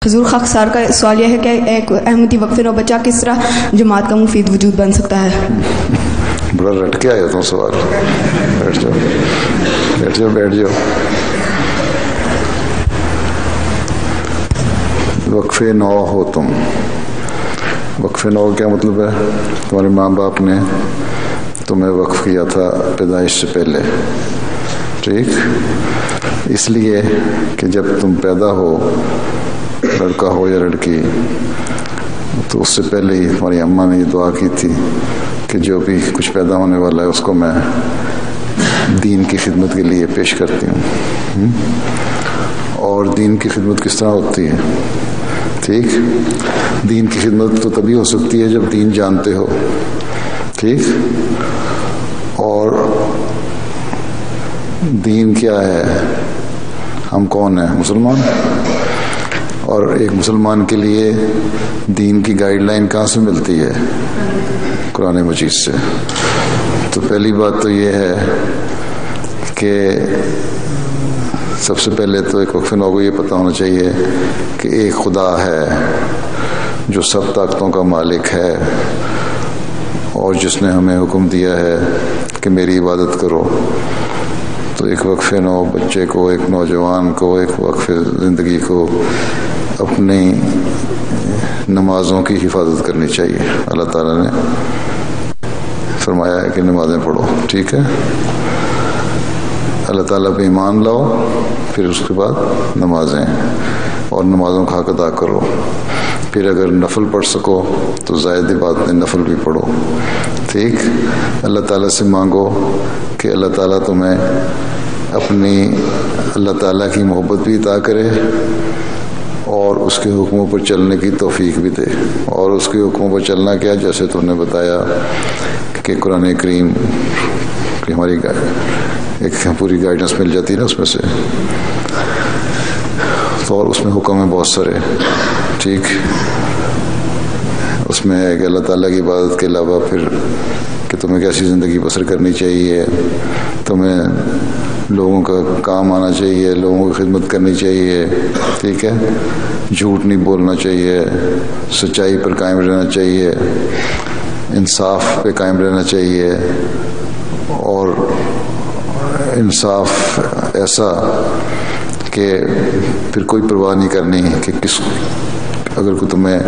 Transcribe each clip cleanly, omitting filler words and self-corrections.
حضور خاکسار کا سوال یہ ہے کہ ایک احمدی وقف نو بچہ کس طرح جماعت کا مفید وجود بن سکتا ہے؟ بڑا رٹ کے آئے تم سوال. بیٹھ جاؤ بیٹھ جاؤ بیٹھ جاؤ. وقف نو ہو تم. وقف نو کیا مطلب ہے؟ تمہارے ماں باپ نے تمہیں وقف کیا تھا پیدائش سے پہلے. ٹھیک، اس لیے کہ جب تم پیدا ہو، لڑکا ہو یا لڑکی، تو اس سے پہلے ہی تمہاری اماں نے یہ دعا کی تھی کہ جو بھی کچھ پیدا ہونے والا ہے اس کو میں دین کی خدمت کے لیے پیش کرتی ہوں. اور دین کی خدمت کس طرح ہوتی ہے؟ ٹھیک، دین کی خدمت تو تبھی ہو سکتی ہے جب دین جانتے ہو. ٹھیک، اور دین کیا ہے؟ ہم کون ہیں؟ مسلمان. اور ایک مسلمان کے لیے دین کی گائیڈ لائن کہاں سے ملتی ہے؟ قرآن مجید سے. تو پہلی بات تو یہ ہے کہ سب سے پہلے تو ایک وقف نو کو یہ پتہ ہونا چاہیے کہ ایک خدا ہے جو سب طاقتوں کا مالک ہے اور جس نے ہمیں حکم دیا ہے کہ میری عبادت کرو. تو ایک وقف نو بچے کو، ایک نوجوان کو، ایک وقف زندگی کو اپنی نمازوں کی حفاظت کرنی چاہیے. اللہ تعالیٰ نے فرمایا ہے کہ نمازیں پڑھو. ٹھیک ہے، اللہ تعالیٰ پہ ایمان لاؤ، پھر اس کے بعد نمازیں، اور نمازوں کا حق ادا کرو. پھر اگر نفل پڑھ سکو تو زائد بات نہیں، نفل بھی پڑھو. ٹھیک، اللہ تعالیٰ سے مانگو کہ اللہ تعالیٰ تمہیں اپنی اللہ تعالیٰ کی محبت بھی عطا کرے اور اس کے حکموں پر چلنے کی توفیق بھی دے. اور اس کے حکموں پر چلنا کیا؟ جیسے تم نے بتایا کہ قرآن کریم کی ہماری ایک پوری گائیڈنس مل جاتی ہے نا اس میں سے، تو اور اس میں حکم ہیں بہت سارے. ٹھیک، اس میں ہے کہ اللہ تعالیٰ کی عبادت کے علاوہ پھر کہ تمہیں کیسی زندگی بسر کرنی چاہیے، تمہیں لوگوں کا کام آنا چاہیے، لوگوں کی خدمت کرنی چاہیے. ٹھیک ہے، جھوٹ نہیں بولنا چاہیے، سچائی پر قائم رہنا چاہیے، انصاف پہ قائم رہنا چاہیے. اور انصاف ایسا کہ پھر کوئی پرواہ نہیں کرنی کہ کس، اگر کوئی تمہیں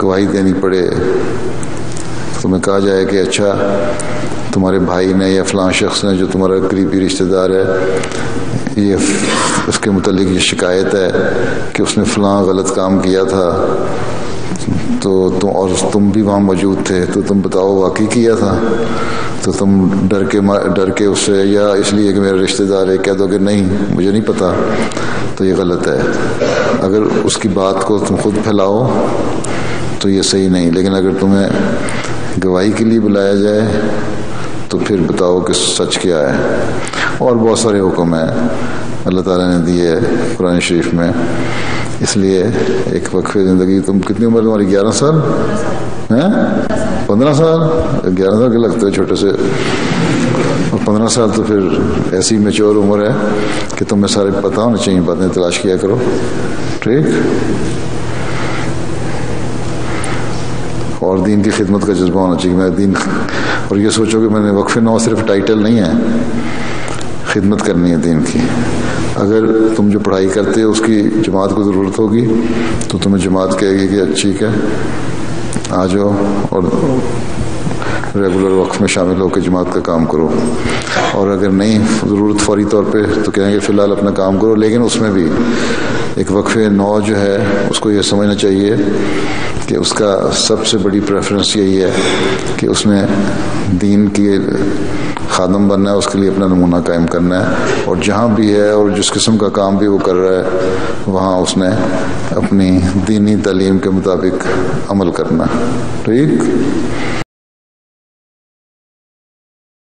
گواہی دینی پڑے، تمہیں کہا جائے کہ اچھا تمہارے بھائی نے یا فلاں شخص نے جو تمہارا قریبی رشتہ دار ہے، یہ اس کے متعلق یہ شکایت ہے کہ اس نے فلاں غلط کام کیا تھا، تو اور تم بھی وہاں موجود تھے، تو تم بتاؤ واقعی کیا تھا؟ تو تم ڈر کے اس سے، یا اس لیے کہ میرا رشتہ دار ہے، کہہ دو کہ نہیں مجھے نہیں پتا، تو یہ غلط ہے. اگر اس کی بات کو تم خود پھیلاؤ تو یہ صحیح نہیں. لیکن اگر تمہیں گواہی کے لیے بلایا جائے تو پھر بتاؤ کہ سچ کیا ہے. اور بہت سارے حکم ہیں اللہ تعالیٰ نے دیے قرآن شریف میں. اس لیے ایک وقف زندگی، تم کتنی عمر تمہاری؟ 11 سال ہیں؟ 15 سال؟ 11 سال کے لگتے ہو چھوٹے سے، اور 15 سال تو پھر ایسی میچور عمر ہے کہ تمہیں سارے پتہ ہونا چاہیے، باتیں تلاش کیا کرو. ٹھیک، اور دین کی خدمت کا جذبہ ہونا چاہیے. میں دین، اور یہ سوچو کہ میں نے وقف نو صرف ٹائٹل نہیں ہے، خدمت کرنی ہے دین کی. اگر تم جو پڑھائی کرتے ہو اس کی جماعت کو ضرورت ہوگی تو تمہیں جماعت کہے گی کہ ٹھیک ہے آ جاؤ اور ریگولر وقف میں شامل ہو کے جماعت کا کام کرو. اور اگر نہیں ضرورت فوری طور پہ تو کہیں گے فی الحال اپنا کام کرو. لیکن اس میں بھی ایک وقف نو جو ہے اس کو یہ سمجھنا چاہیے کہ اس کا سب سے بڑی پریفرنس یہی ہے کہ اس نے دین کی خادم بننا ہے، اس کے لیے اپنا نمونہ قائم کرنا ہے. اور جہاں بھی ہے اور جس قسم کا کام بھی وہ کر رہا ہے وہاں اس نے اپنی دینی تعلیم کے مطابق عمل کرنا. ٹھیک.